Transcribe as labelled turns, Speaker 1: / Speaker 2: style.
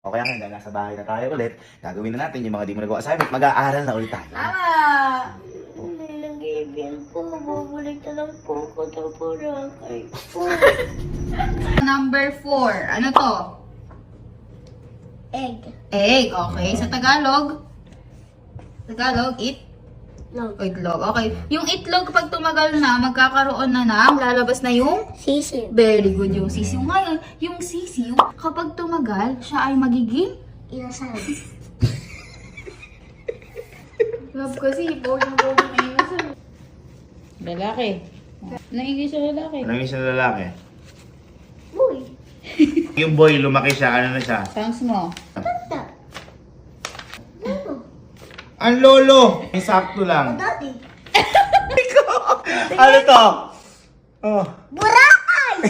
Speaker 1: Okay nga, dahil nasa bahay na tayo ulit, gagawin na natin yung mga di mo nagawa assignment, mag-aaral na ulit tayo.
Speaker 2: Hindi nag-ibig po. Babalik na lang po ako sa Boracay po.
Speaker 3: Number 4. Ano to?
Speaker 2: Egg.
Speaker 3: Egg. Okay. Sa Tagalog? Tagalog,
Speaker 2: Log.
Speaker 3: itlog. Okay. Yung itlog, pag tumagal na, magkakaroon na ng lalabas na yung
Speaker 2: Sisi.
Speaker 3: very good yung sisiw. Ngayon, yung sisiw, kapag tumagal, siya ay magiging
Speaker 2: Inasal.
Speaker 3: love kasi, bold na inasal. Lalaki. Naingay sa lalaki.
Speaker 1: Anong isa na lalaki?
Speaker 2: Boy.
Speaker 1: Yung boy, lumaki siya, ano na siya?
Speaker 3: Thanks mo.
Speaker 2: Tanda. Lolo.
Speaker 1: Ang lolo! May sakto lang.
Speaker 2: Daddy.
Speaker 1: Ano to? Oh.
Speaker 2: Boracay!